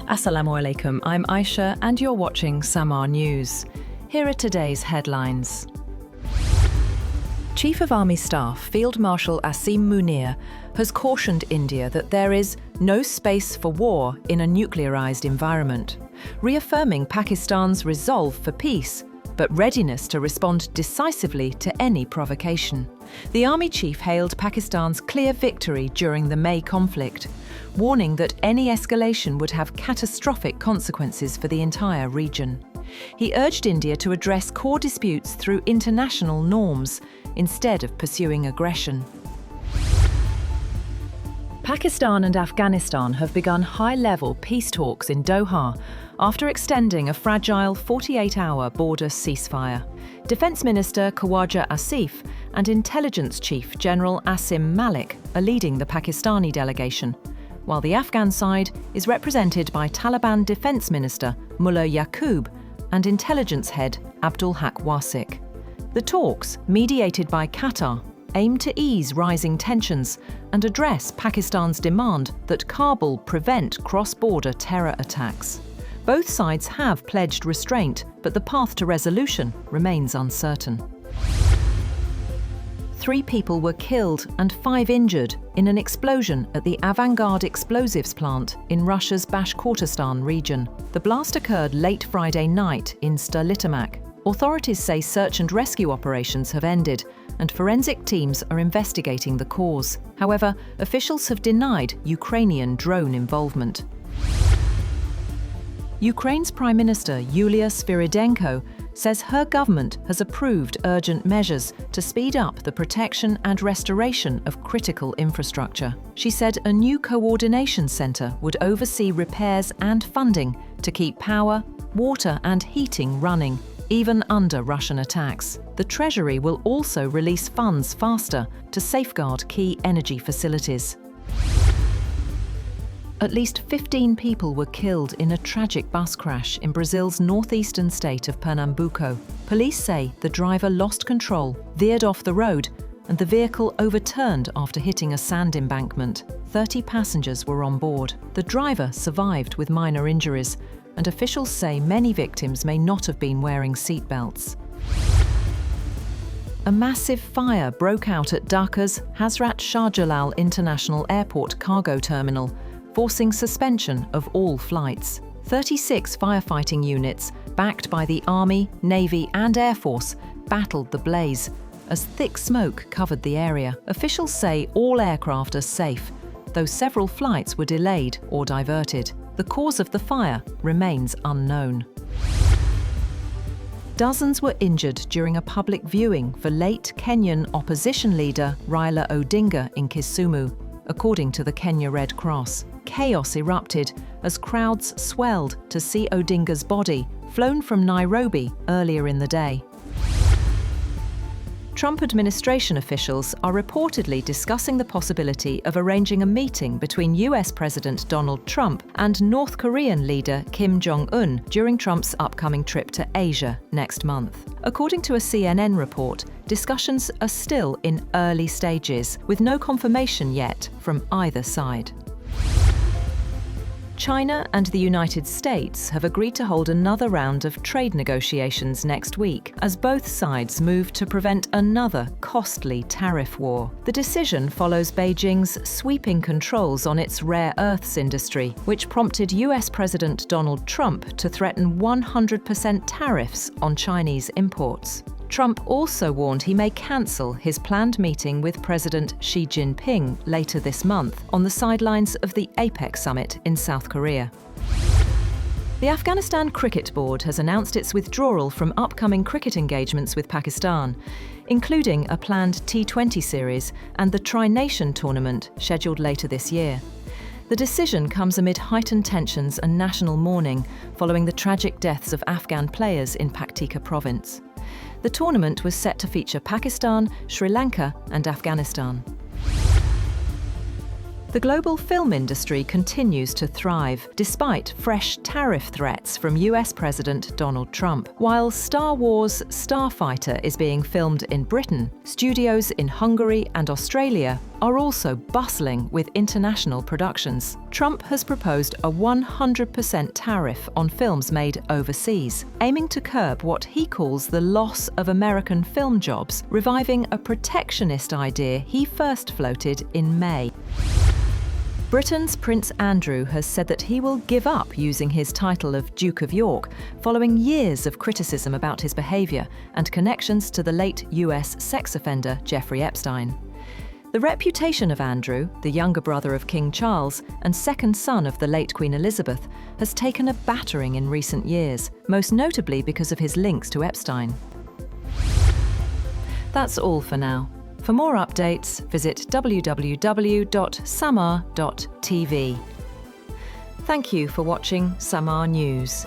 Assalamu alaikum, I'm Aisha and you're watching Samaa News. Here are today's headlines. Chief of Army Staff Field Marshal Asim Munir has cautioned India that there is no space for war in a nuclearized environment, reaffirming Pakistan's resolve for peace, but readiness to respond decisively to any provocation. The army chief hailed Pakistan's clear victory during the May conflict, warning that any escalation would have catastrophic consequences for the entire region. He urged India to address core disputes through international norms, instead of pursuing aggression. Pakistan and Afghanistan have begun high-level peace talks in Doha after extending a fragile 48-hour border ceasefire. Defence Minister Khawaja Asif and Intelligence Chief General Asim Malik are leading the Pakistani delegation, while the Afghan side is represented by Taliban Defence Minister Mullah Yaqub and Intelligence Head Abdul Haq Wasik. The talks, mediated by Qatar, aim to ease rising tensions and address Pakistan's demand that Kabul prevent cross-border terror attacks. Both sides have pledged restraint, but the path to resolution remains uncertain. 3 people were killed and 5 injured in an explosion at the Avant-Garde explosives plant in Russia's Bashkortostan region. The blast occurred late Friday night in Stolitomak. Authorities say search and rescue operations have ended and forensic teams are investigating the cause. However, officials have denied Ukrainian drone involvement. Ukraine's Prime Minister Yulia Sviridenko says her government has approved urgent measures to speed up the protection and restoration of critical infrastructure. She said a new coordination centre would oversee repairs and funding to keep power, water and heating running, even under Russian attacks. The Treasury will also release funds faster to safeguard key energy facilities. At least 15 people were killed in a tragic bus crash in Brazil's northeastern state of Pernambuco. Police say the driver lost control, veered off the road, and the vehicle overturned after hitting a sand embankment. 30 passengers were on board. The driver survived with minor injuries, and officials say many victims may not have been wearing seatbelts. A massive fire broke out at Dhaka's Hazrat Shah Jalal International Airport cargo terminal, forcing suspension of all flights. 36 firefighting units, backed by the Army, Navy and Air Force, battled the blaze as thick smoke covered the area. Officials say all aircraft are safe, though several flights were delayed or diverted. The cause of the fire remains unknown. Dozens were injured during a public viewing for late Kenyan opposition leader Raila Odinga in Kisumu, according to the Kenya Red Cross. Chaos erupted as crowds swelled to see Odinga's body, flown from Nairobi earlier in the day. Trump administration officials are reportedly discussing the possibility of arranging a meeting between US President Donald Trump and North Korean leader Kim Jong-un during Trump's upcoming trip to Asia next month. According to a CNN report, discussions are still in early stages, with no confirmation yet from either side. China and the United States have agreed to hold another round of trade negotiations next week as both sides move to prevent another costly tariff war. The decision follows Beijing's sweeping controls on its rare earths industry, which prompted US President Donald Trump to threaten 100% tariffs on Chinese imports. Trump also warned he may cancel his planned meeting with President Xi Jinping later this month on the sidelines of the APEC summit in South Korea. The Afghanistan Cricket Board has announced its withdrawal from upcoming cricket engagements with Pakistan, including a planned T20 series and the Tri-Nation tournament scheduled later this year. The decision comes amid heightened tensions and national mourning following the tragic deaths of Afghan players in Paktika province. The tournament was set to feature Pakistan, Sri Lanka and Afghanistan. The global film industry continues to thrive, despite fresh tariff threats from US President Donald Trump. While Star Wars Starfighter is being filmed in Britain, studios in Hungary and Australia are also bustling with international productions. Trump has proposed a 100% tariff on films made overseas, aiming to curb what he calls the loss of American film jobs, reviving a protectionist idea he first floated in May. Britain's Prince Andrew has said that he will give up using his title of Duke of York following years of criticism about his behaviour and connections to the late US sex offender Jeffrey Epstein. The reputation of Andrew, the younger brother of King Charles and second son of the late Queen Elizabeth, has taken a battering in recent years, most notably because of his links to Epstein. That's all for now. For more updates, visit www.samaa.tv. Thank you for watching Samaa News.